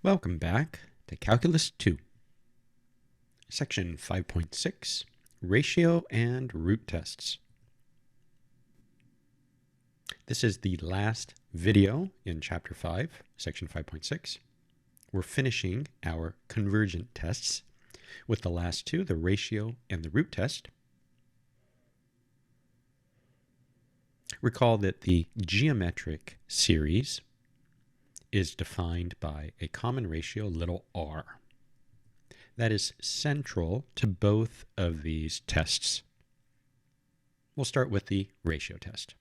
Welcome back to Calculus 2, Section 5.6, Ratio and Root Tests. This is the last video in Chapter 5, Section 5.6. We're finishing our convergent tests with the last two, the ratio and the root test. Recall that the geometric series is defined by a common ratio, little r. That is central to both of these tests. We'll start with the ratio test.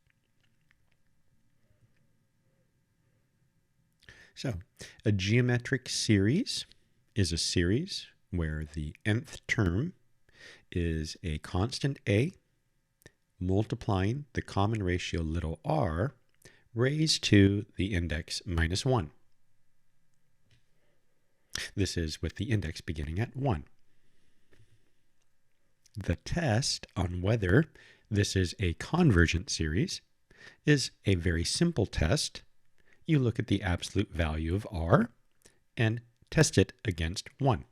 So, a geometric series is a series where the nth term is a constant a multiplying the common ratio little r raised to the index minus 1. This is with the index beginning at 1. The test on whether this is a convergent series is a very simple test. You look at the absolute value of r and test it against 1.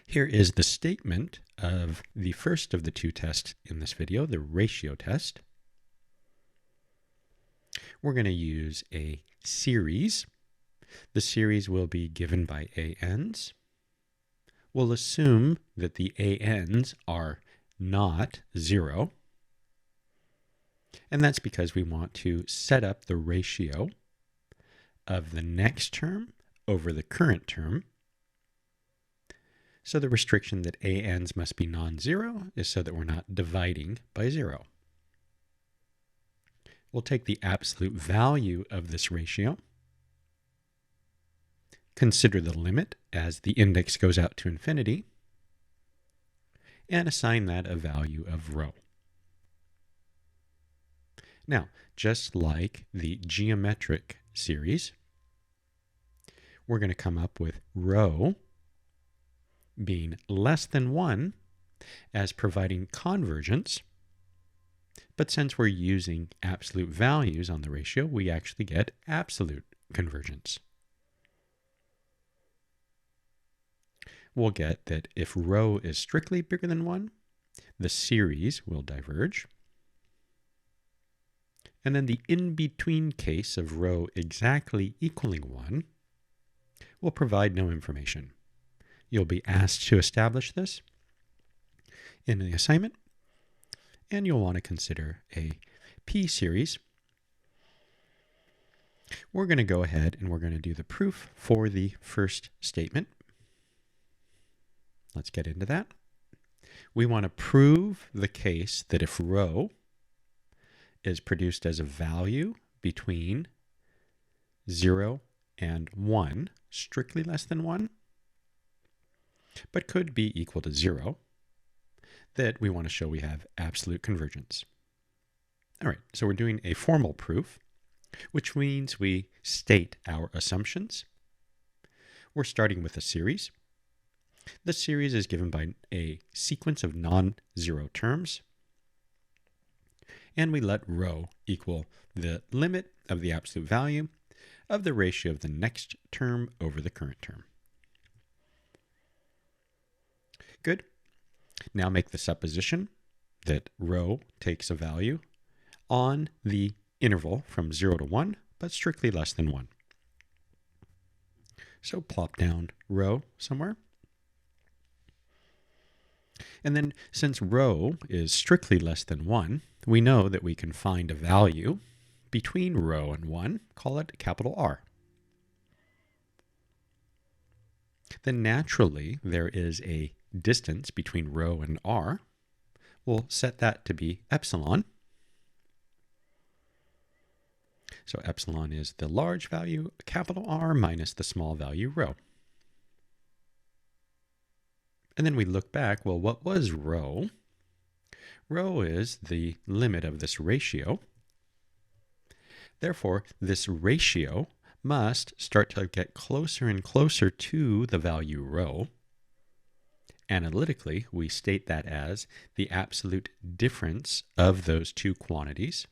Here is the statement of the first of the two tests in this video, the ratio test. We're going to use a series. The series will be given by ANs. We'll assume that the ANs are not 0. And that's because we want to set up the ratio of the next term over the current term. So the restriction that ANs must be non-zero is so that we're not dividing by 0. We'll take the absolute value of this ratio, consider the limit as the index goes out to infinity, and assign that a value of rho. Now, just like the geometric series, we're going to come up with rho being less than 1 as providing convergence. But since we're using absolute values on the ratio, we actually get absolute convergence. We'll get that if rho is strictly bigger than 1, the series will diverge. And then the in-between case of rho exactly equaling 1 will provide no information. You'll be asked to establish this in the assignment, and you'll want to consider a p-series. We're going to go ahead and we're going to do the proof for the first statement. Let's get into that. We want to prove the case that if rho is produced as a value between 0 and 1, strictly less than 1, but could be equal to 0, that we want to show we have absolute convergence. All right, so we're doing a formal proof, which means we state our assumptions. We're starting with a series. The series is given by a sequence of non-zero terms, and we let rho equal the limit of the absolute value of the ratio of the next term over the current term. Good. Now make the supposition that rho takes a value on the interval from 0 to 1, but strictly less than 1. So plop down rho somewhere. And then since rho is strictly less than 1, we know that we can find a value between rho and 1, call it capital R. Then naturally there is a distance between rho and r. We'll set that to be epsilon. So epsilon is the large value, capital R, minus the small value, rho. And then we look back, well, what was rho? Rho is the limit of this ratio. Therefore, this ratio must start to get closer and closer to the value rho. Analytically, we state that as the absolute difference of those two quantities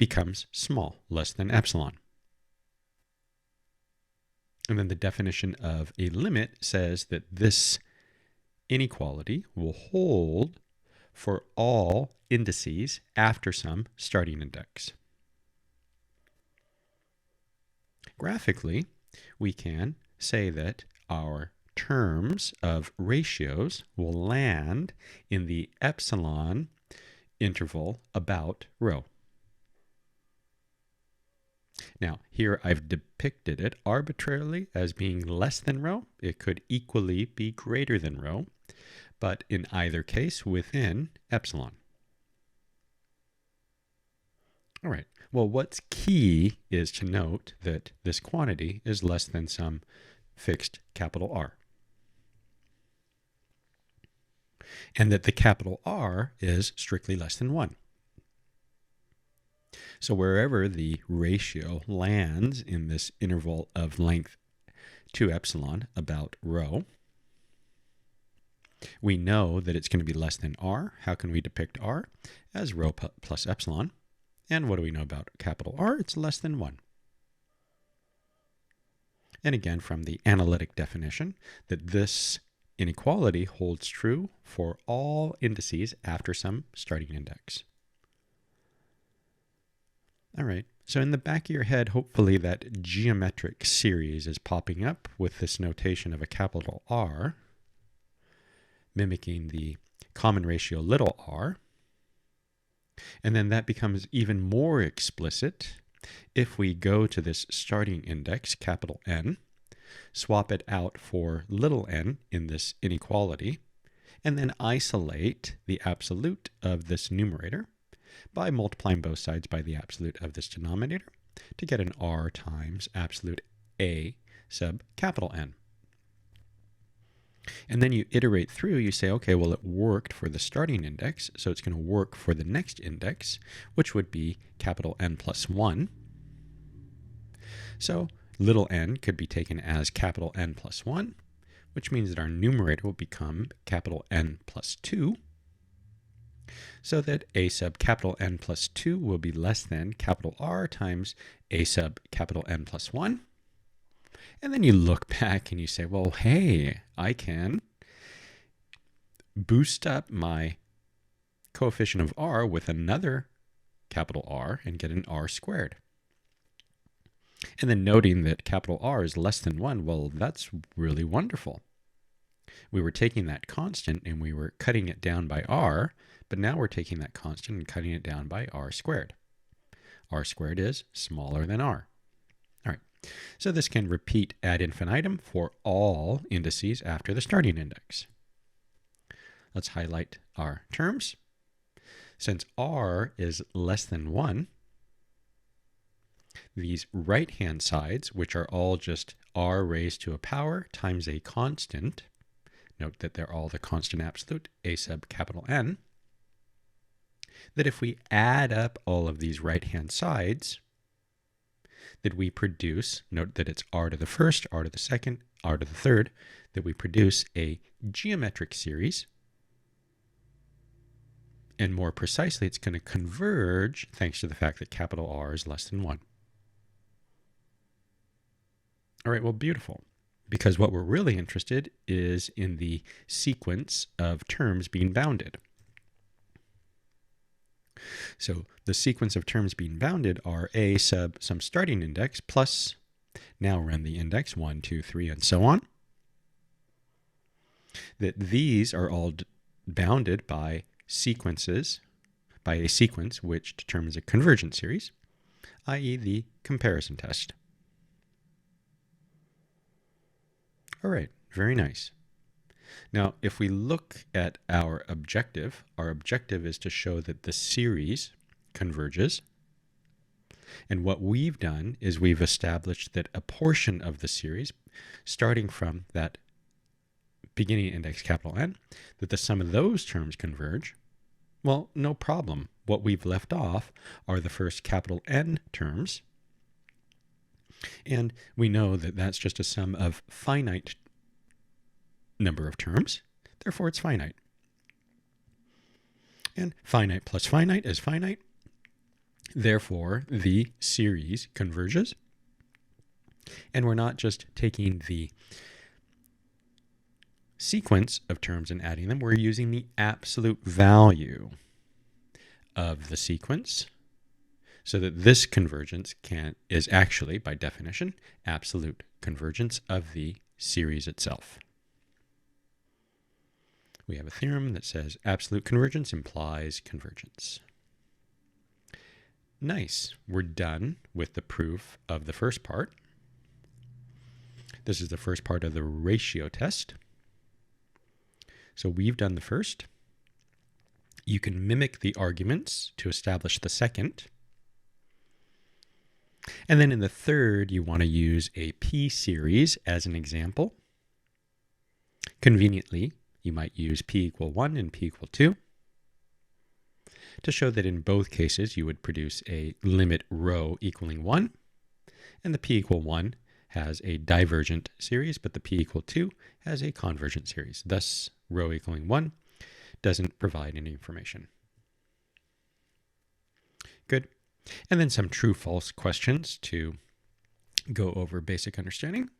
becomes small, less than epsilon. And then the definition of a limit says that this inequality will hold for all indices after some starting index. Graphically, we can say that our terms of ratios will land in the epsilon interval about rho. Now, here I've depicted it arbitrarily as being less than rho. It could equally be greater than rho, but in either case within epsilon. All right, well, what's key is to note that this quantity is less than some fixed capital R. And that the capital R is strictly less than 1. So wherever the ratio lands in this interval of length 2 epsilon about rho, we know that it's going to be less than R. How can we depict R? As rho plus epsilon. And what do we know about capital R? It's less than 1. And again, from the analytic definition, that this inequality holds true for all indices after some starting index. All right, so in the back of your head, hopefully that geometric series is popping up with this notation of a capital R, mimicking the common ratio little r. And then that becomes even more explicit if we go to this starting index, capital N, swap it out for little n in this inequality, and then isolate the absolute of this numerator by multiplying both sides by the absolute of this denominator to get an r times absolute A sub capital N. And then you iterate through, you say, okay, well, it worked for the starting index, so it's going to work for the next index, which would be capital N plus 1. So little n could be taken as capital N plus 1, which means that our numerator will become capital N plus 2, so that A sub capital N plus 2 will be less than capital R times A sub capital N plus 1. And then you look back and you say, well, hey, I can boost up my coefficient of R with another capital R and get an R squared. And then noting that capital R is less than 1, well, that's really wonderful. We were taking that constant and we were cutting it down by R, but now we're taking that constant and cutting it down by R squared. R squared is smaller than R. All right, so this can repeat ad infinitum for all indices after the starting index. Let's highlight our terms. Since R is less than 1, these right-hand sides, which are all just R raised to a power times a constant, note that they're all the constant absolute, A sub capital N, that if we add up all of these right-hand sides, that we produce, note that it's R to the first, R to the second, R to the third, that we produce a geometric series. And more precisely, it's going to converge thanks to the fact that capital R is less than 1. All right, well, beautiful. Because what we're really interested is in the sequence of terms being bounded. So the sequence of terms being bounded are A sub some starting index plus, now run the index 1, 2, 3, and so on. That these are all bounded by sequences, by a sequence which determines a convergence series, i.e. the comparison test. All right, very nice. Now, if we look at our objective is to show that the series converges. And what we've done is we've established that a portion of the series, starting from that beginning index capital N, that the sum of those terms converge. Well, no problem. What we've left off are the first capital N terms. And we know that that's just a sum of finite number of terms. Therefore, it's finite. And finite plus finite is finite. Therefore, the series converges. And we're not just taking the sequence of terms and adding them, we're using the absolute value of the sequence so that this convergence is actually, by definition, absolute convergence of the series itself. We have a theorem that says absolute convergence implies convergence. Nice. We're done with the proof of the first part. This is the first part of the ratio test. So we've done the first. You can mimic the arguments to establish the second. And then in the third, you want to use a p-series as an example. Conveniently, you might use p equal 1 and p equal 2 to show that in both cases you would produce a limit rho equaling 1, and the p equal 1 has a divergent series, but the p equal 2 has a convergent series. Thus, rho equaling 1 doesn't provide any information. Good. And then some true-false questions to go over basic understanding.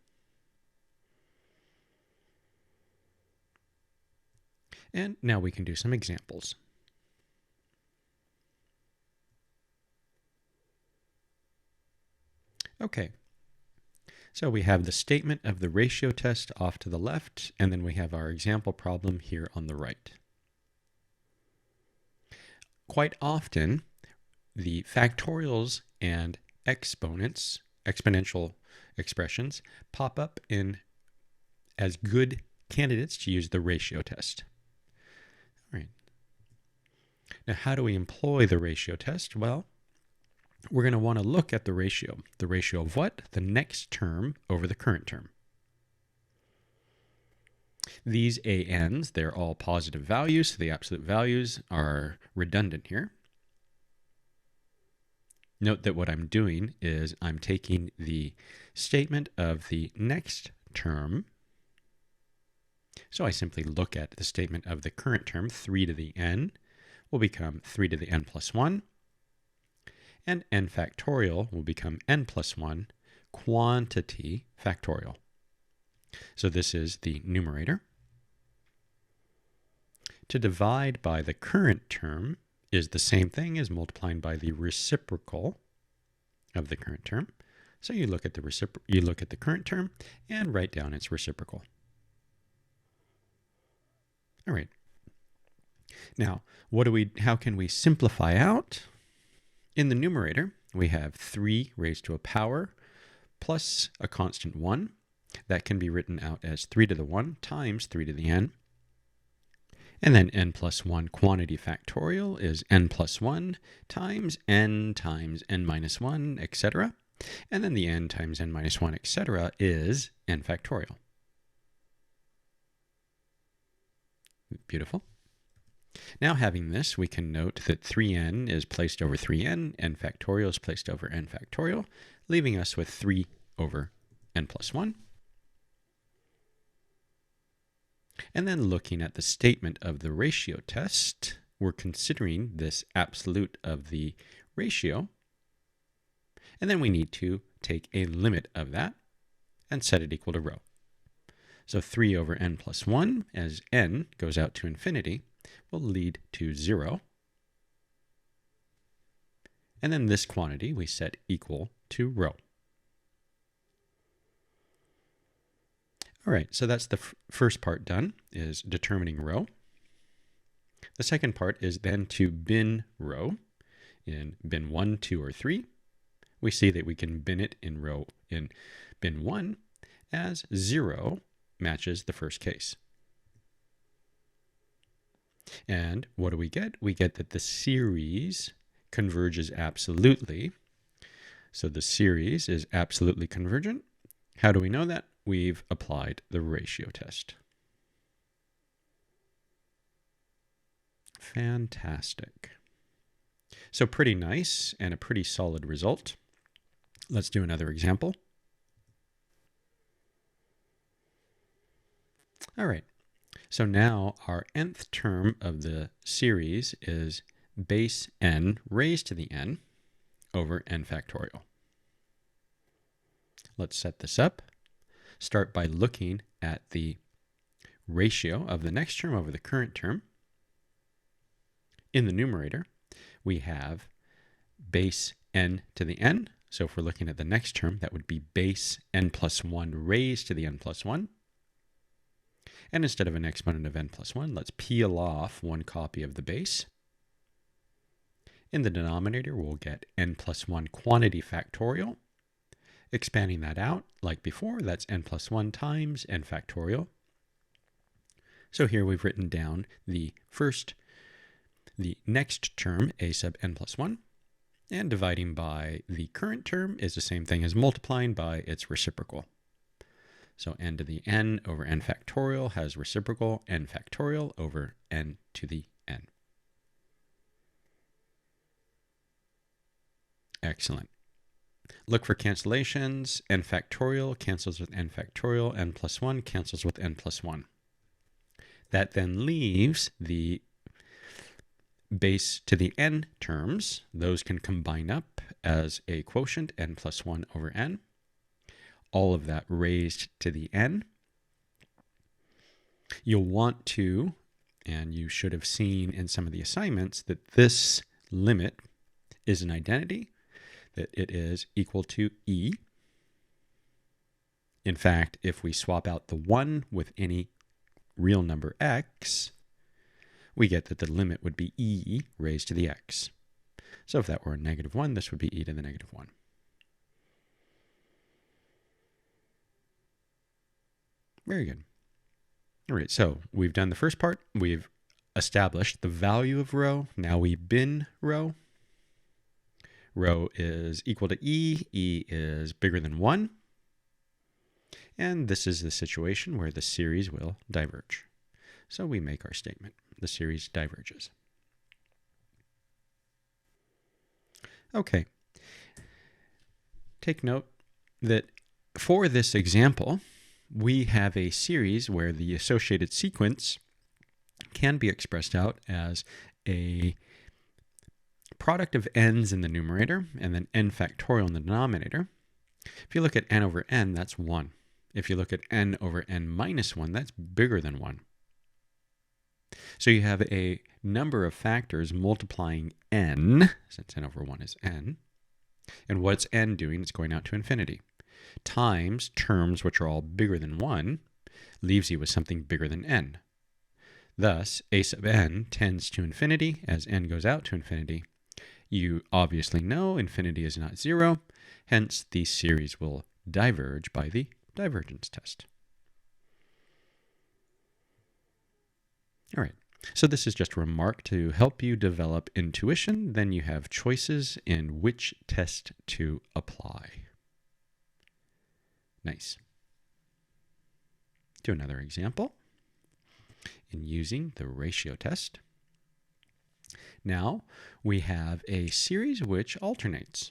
And now we can do some examples. Okay. So we have the statement of the ratio test off to the left, and then we have our example problem here on the right. Quite often, the factorials and exponents, exponential expressions, pop up as good candidates to use the ratio test. All right. Now, how do we employ the ratio test? Well, we're going to want to look at the ratio. The ratio of what? The next term over the current term. These ANs, they're all positive values, so the absolute values are redundant here. Note that what I'm doing is I'm taking the statement of the next term. So I simply look at the statement of the current term, 3 to the n, will become 3 to the n plus 1. And n factorial will become n plus 1 quantity factorial. So this is the numerator. To divide by the current term is the same thing as multiplying by the reciprocal of the current term. So you look at the current term and write down its reciprocal. All right. Now, how can we simplify out? In the numerator, we have 3 raised to a power plus a constant 1. That can be written out as 3 to the 1 times 3 to the n. And then n plus 1 quantity factorial is n plus 1 times n minus 1, etc. And then the n times n minus 1, etc. is n factorial. Beautiful. Now having this, we can note that 3n is placed over 3n, n factorial is placed over n factorial, leaving us with 3 over n plus 1. And then looking at the statement of the ratio test, we're considering this absolute of the ratio. And then we need to take a limit of that and set it equal to rho. So 3 over n plus 1, as n goes out to infinity, will lead to 0. And then this quantity we set equal to rho. All right, so that's the first part done, is determining rho. The second part is then to bin rho in bin 1, 2, or 3. We see that we can bin it in bin 1 as 0 matches the first case. And what do we get? We get that the series converges absolutely. So the series is absolutely convergent. How do we know that? We've applied the ratio test. Fantastic. So pretty nice and a pretty solid result. Let's do another example. All right. So now our nth term of the series is base n raised to the n. over n factorial. Let's set this up. Start by looking at the ratio of the next term over the current term. In the numerator, we have base n to the n. So if we're looking at the next term, that would be base n plus 1 raised to the n plus 1. And instead of an exponent of n plus 1, let's peel off one copy of the base. In the denominator, we'll get n plus 1 quantity factorial. Expanding that out, like before, that's n plus 1 times n factorial. So here we've written down the next term, a sub n plus 1, and dividing by the current term is the same thing as multiplying by its reciprocal. So n to the n over n factorial has reciprocal n factorial over n to the n. Excellent. Look for cancellations. N factorial cancels with n factorial. N plus 1 cancels with n plus 1. That then leaves the base to the n terms. Those can combine up as a quotient, n plus 1 over n. All of that raised to the n. You'll want to, and you should have seen in some of the assignments, that this limit is an identity, that it is equal to e. In fact, if we swap out the 1 with any real number x, we get that the limit would be e raised to the x. So if that were a negative 1, this would be e to the negative 1. Very good. All right, so we've done the first part. We've established the value of rho. Now we bin rho. Rho is equal to e. E is bigger than 1. And this is the situation where the series will diverge. So we make our statement. The series diverges. Okay. Take note that for this example, we have a series where the associated sequence can be expressed out as a product of n's in the numerator and then n factorial in the denominator. If you look at n over n, that's 1. If you look at n over n minus 1, that's bigger than 1. So you have a number of factors multiplying n, since n over 1 is n. And what's n doing? It's going out to infinity. Times terms which are all bigger than 1 leaves you with something bigger than n. Thus, a sub n tends to infinity as n goes out to infinity. You obviously know infinity is not 0, hence the series will diverge by the divergence test. All right, so this is just a remark to help you develop intuition. Then you have choices in which test to apply. Nice. Do another example in using the ratio test. Now we have a series which alternates.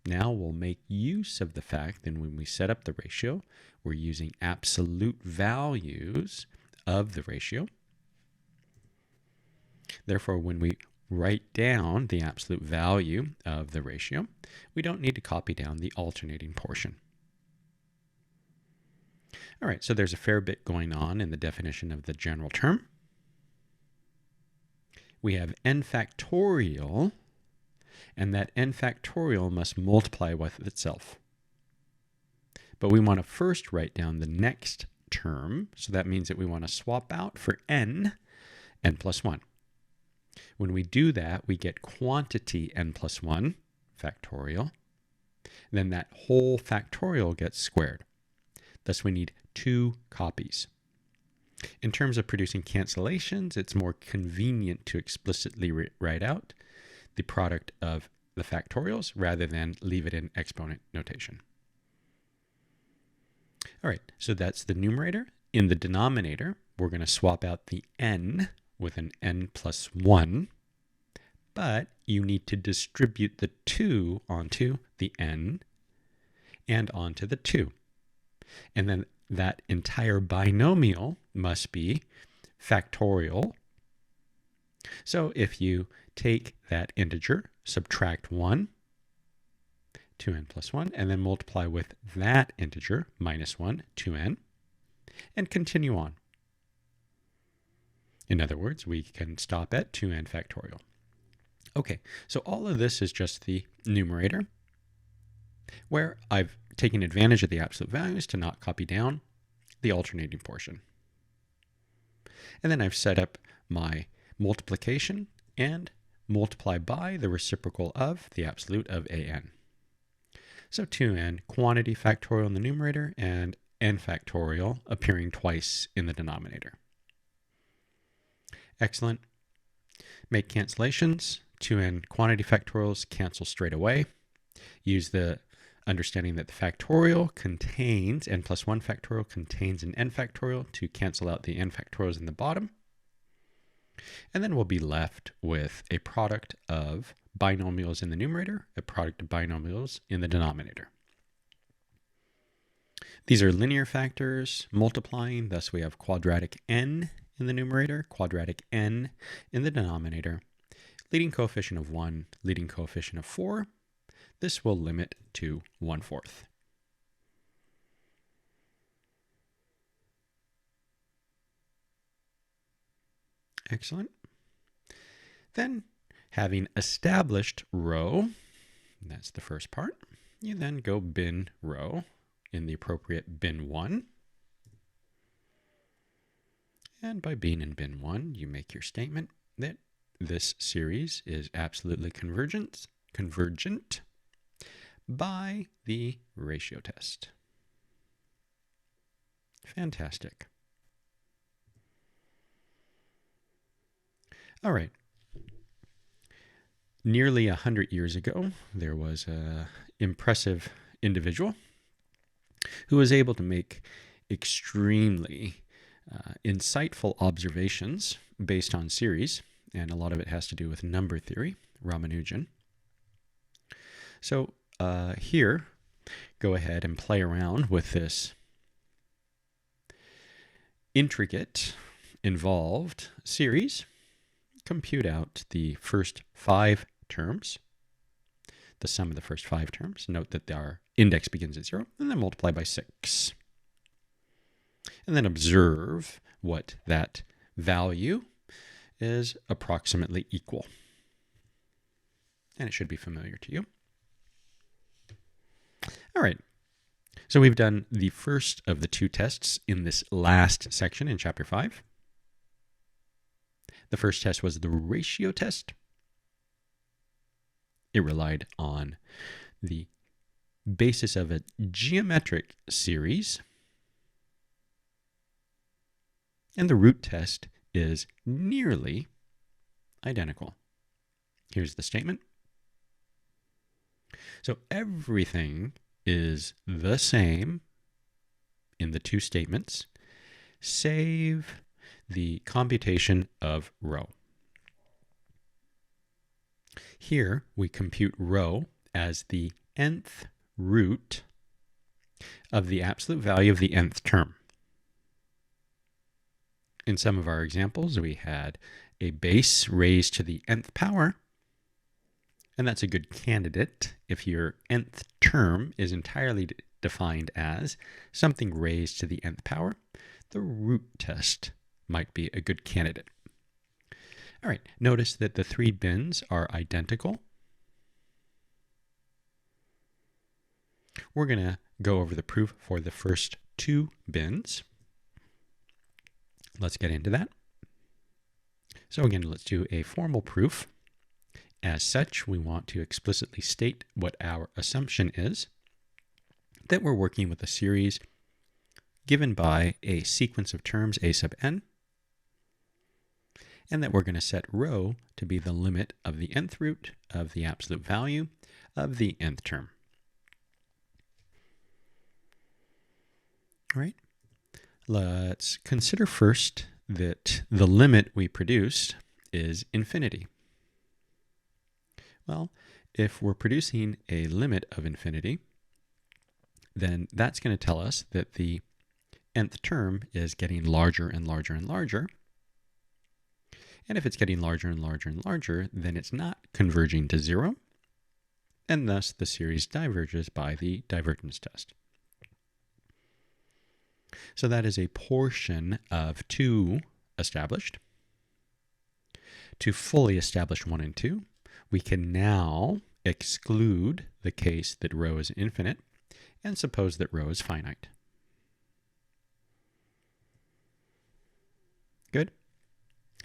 Now we'll make use of the fact that when we set up the ratio, we're using absolute values of the ratio. Therefore, when we write down the absolute value of the ratio, we don't need to copy down the alternating portion. All right, so there's a fair bit going on in the definition of the general term. We have n factorial, and that n factorial must multiply with itself. But we want to first write down the next term, so that means that we want to swap out for n plus 1. When we do that, we get quantity n plus 1 factorial. Then that whole factorial gets squared. Thus, we need 2 copies. In terms of producing cancellations, it's more convenient to explicitly write out the product of the factorials rather than leave it in exponent notation. All right, so that's the numerator. In the denominator, we're going to swap out the n with an n plus 1, but you need to distribute the 2 onto the n and onto the 2. And then that entire binomial must be factorial. So if you take that integer subtract 1, 2n plus 1, and then multiply with that integer, minus 1, 2n, and continue on. In other words, we can stop at 2n factorial. Okay, so all of this is just the numerator, where I've taken advantage of the absolute values to not copy down the alternating portion. And then I've set up my multiplication and multiply by the reciprocal of the absolute of an. So 2n quantity factorial in the numerator and n factorial appearing twice in the denominator. Excellent. Make cancellations. 2n quantity factorials cancel straight away. Use the understanding that the factorial contains, n plus 1 factorial contains an n factorial to cancel out the n factorials in the bottom. And then we'll be left with a product of binomials in the numerator, a product of binomials in the denominator. These are linear factors multiplying, thus we have quadratic n in the numerator, quadratic n in the denominator, leading coefficient of 1, leading coefficient of 4. This will limit to 1/4. Excellent. Then, having established row, that's the first part, you then go bin row in the appropriate bin 1. And by being in bin 1, you make your statement that this series is absolutely convergent by the ratio test. Fantastic. All right. Nearly 100 years ago, there was an impressive individual who was able to make extremely insightful observations based on series, and a lot of it has to do with number theory, Ramnujan. So here, go ahead and play around with this intricate, involved series. Compute out the first 5 terms, the sum of the first 5 terms. Note that our index begins at 0, and then multiply by 6. And then observe what that value is approximately equal. And it should be familiar to you. All right. So we've done the first of the 2 tests in this last section in Chapter 5. The first test was the ratio test. It relied on the basis of a geometric series. And the root test is nearly identical. Here's the statement. So everything is the same in the 2 statements, save the computation of rho. Here we compute rho as the nth root of the absolute value of the nth term. In some of our examples, we had a base raised to the nth power, and that's a good candidate if your nth term is entirely defined as something raised to the nth power. The root test might be a good candidate. All right, notice that the 3 bins are identical. We're going to go over the proof for the first 2 bins. Let's get into that. So again, let's do a formal proof. As such, we want to explicitly state what our assumption is, that we're working with a series given by a sequence of terms a sub n, and that we're going to set rho to be the limit of the nth root of the absolute value of the nth term. All right. Let's consider first that the limit we produced is infinity. Well, if we're producing a limit of infinity, then that's going to tell us that the nth term is getting larger and larger and larger. And if it's getting larger and larger and larger, then it's not converging to 0, and thus the series diverges by the divergence test. So that is a portion of 2 established. To fully establish 1 and 2, we can now exclude the case that rho is infinite and suppose that rho is finite. Good.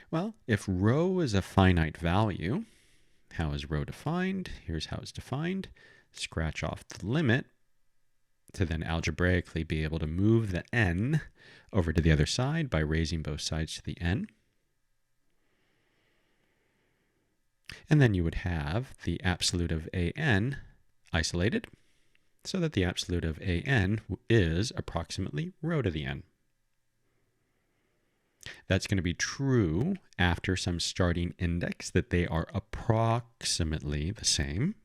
Well, if rho is a finite value, how is rho defined? Here's how it's defined. Scratch off the limit to then algebraically be able to move the n over to the other side by raising both sides to the n. And then you would have the absolute of an isolated, so that the absolute of an is approximately rho to the n. That's going to be true after some starting index that they are approximately the same,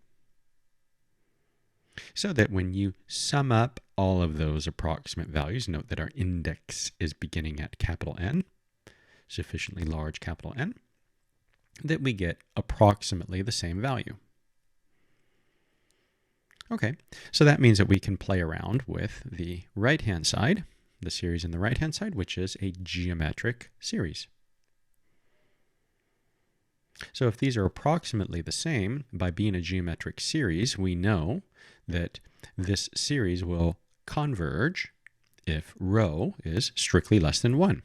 so that when you sum up all of those approximate values, note that our index is beginning at capital N, sufficiently large capital N, that we get approximately the same value. Okay, so that means that we can play around with the right-hand side, the series in the right-hand side, which is a geometric series. So if these are approximately the same, by being a geometric series, we know that this series will converge if rho is strictly less than 1.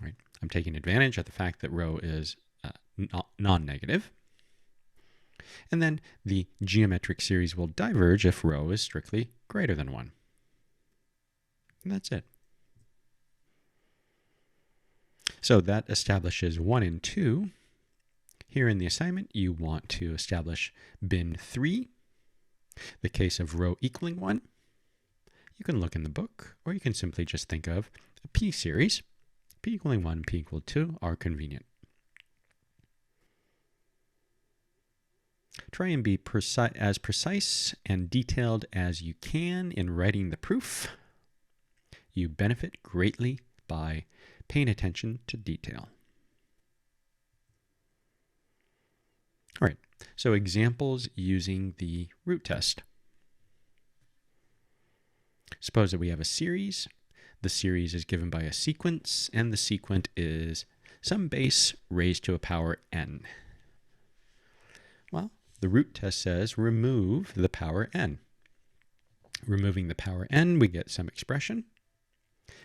Right. I'm taking advantage of the fact that rho is non-negative. And then the geometric series will diverge if rho is strictly greater than 1. And that's it. So that establishes 1 and 2. Here in the assignment, you want to establish bin 3, the case of rho equaling 1. You can look in the book, or you can simply just think of a p series. P equaling 1, p equal 2 are convenient. Try and be as precise and detailed as you can in writing the proof. You benefit greatly by paying attention to detail. All right, so examples using the root test. Suppose that we have a series. The series is given by a sequence, and the sequent is some base raised to a power n. Well, the root test says remove the power n. Removing the power n, we get some expression.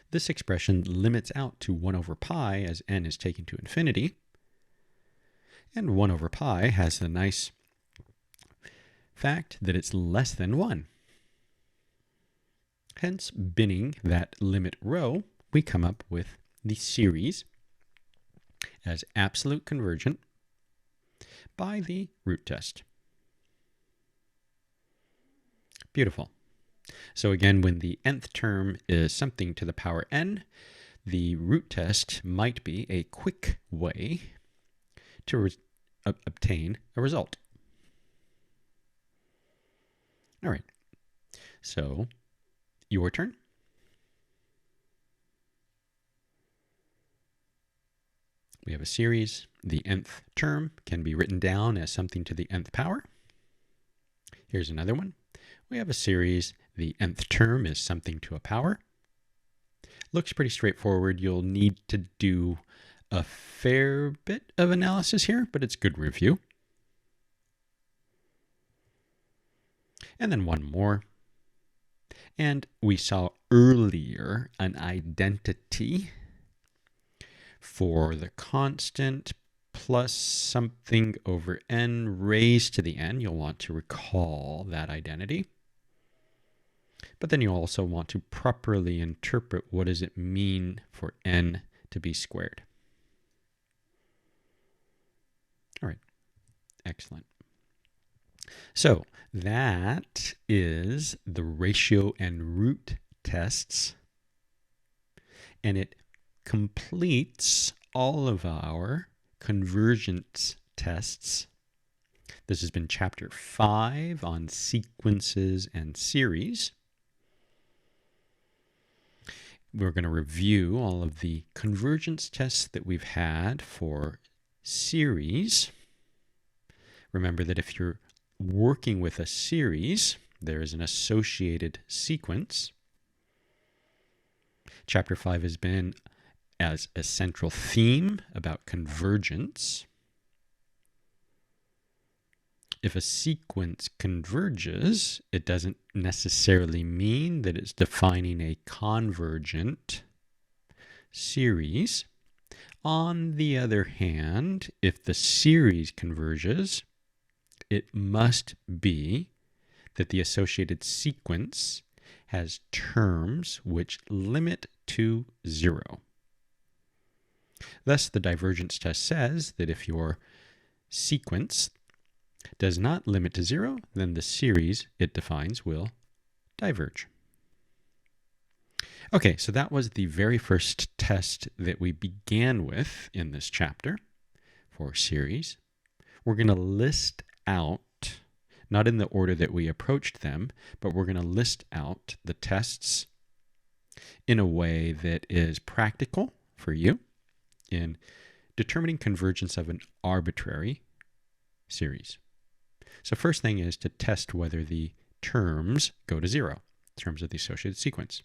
This expression limits out to 1 over pi as n is taken to infinity. And 1 over pi has the nice fact that it's less than 1. Hence, binning that limit rho, we come up with the series as absolute convergent by the root test. Beautiful. So again, when the nth term is something to the power n, the root test might be a quick way to obtain a result. All right, so your turn. We have a series. The nth term can be written down as something to the nth power. Here's another one. We have a series. The nth term is something to a power. Looks pretty straightforward. You'll need to do a fair bit of analysis here, but it's good review. And then one more. And we saw earlier an identity for the constant plus something over n raised to the n. You'll want to recall that identity. But then you also want to properly interpret what does it mean for n to be squared. All right, excellent. So that is the ratio and root tests, and it completes all of our convergence tests. This has been chapter 5 on sequences and series. we're going to review all of the convergence tests that we've had for series. Remember that if you're working with a series, there is an associated sequence. Chapter 5 has been as a central theme about convergence. If a sequence converges, it doesn't necessarily mean that it's defining a convergent series. On the other hand, if the series converges, it must be that the associated sequence has terms which limit to 0. Thus, the divergence test says that if your sequence does not limit to 0, then the series it defines will diverge. Okay, so that was the very first test that we began with in this chapter for series. We're going to list out, not in the order that we approached them, but we're going to list out the tests in a way that is practical for you in determining convergence of an arbitrary series. So first thing is to test whether the terms go to 0, terms of the associated sequence.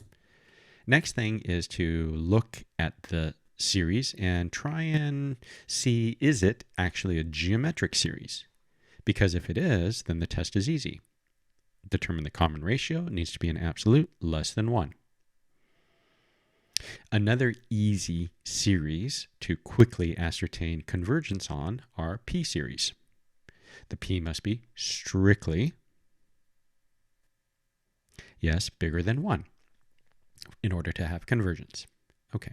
Next thing is to look at the series and try and see, is it actually a geometric series? Because if it is, then the test is easy. Determine the common ratio. It needs to be an absolute less than 1. Another easy series to quickly ascertain convergence on are p-series. The p must be strictly, yes, bigger than 1 in order to have convergence. Okay.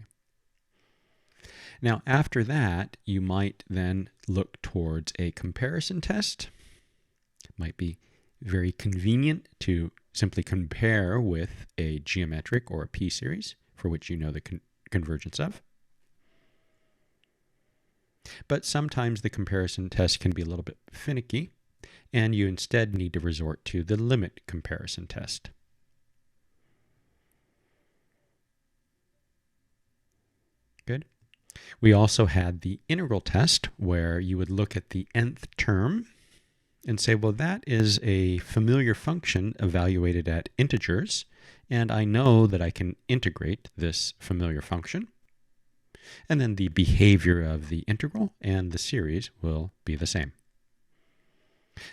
Now, after that, you might then look towards a comparison test. It might be very convenient to simply compare with a geometric or a p-series for which you know the convergence of. But sometimes the comparison test can be a little bit finicky, and you instead need to resort to the limit comparison test. Good. We also had the integral test, where you would look at the nth term and say, well, that is a familiar function evaluated at integers, and I know that I can integrate this familiar function. And then the behavior of the integral and the series will be the same.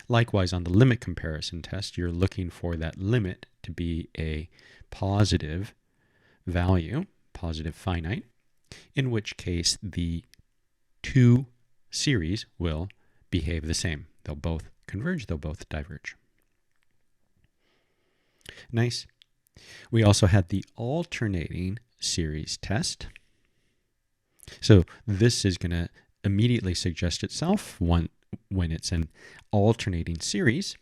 Likewise, on the limit comparison test, you're looking for that limit to be a positive value, positive finite, in which case the two series will behave the same. They'll both converge, they'll both diverge. Nice. We also had the alternating series test. So this is going to immediately suggest itself when it's an alternating series.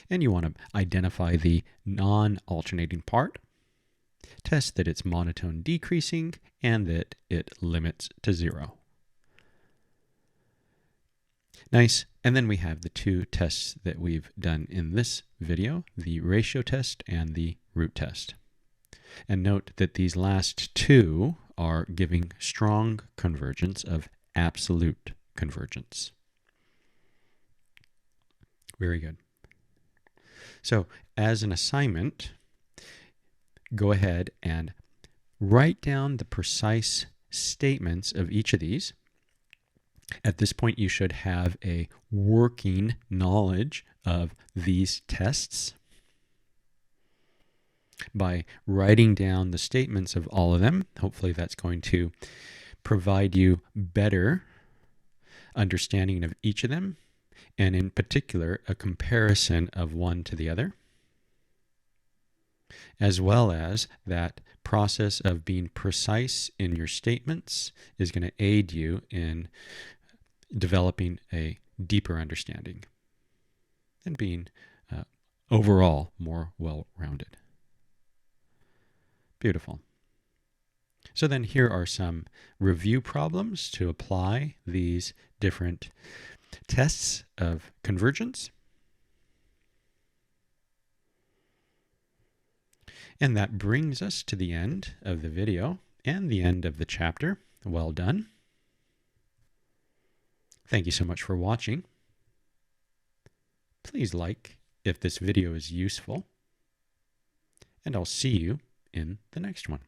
And you want to identify the non-alternating part, test that it's monotone decreasing, and that it limits to 0. Nice. And then we have the two tests that we've done in this video, the ratio test and the root test. And note that these last two are giving strong convergence of absolute convergence. Very good. So as an assignment, go ahead and write down the precise statements of each of these. At this point, you should have a working knowledge of these tests. By writing down the statements of all of them, hopefully that's going to provide you better understanding of each of them, and in particular, a comparison of one to the other, as well as that process of being precise in your statements is going to aid you in developing a deeper understanding and being overall more well-rounded. Beautiful. So then here are some review problems to apply these different tests of convergence. And that brings us to the end of the video and the end of the chapter. Well done. Thank you so much for watching. Please like if this video is useful, and I'll see you in the next one.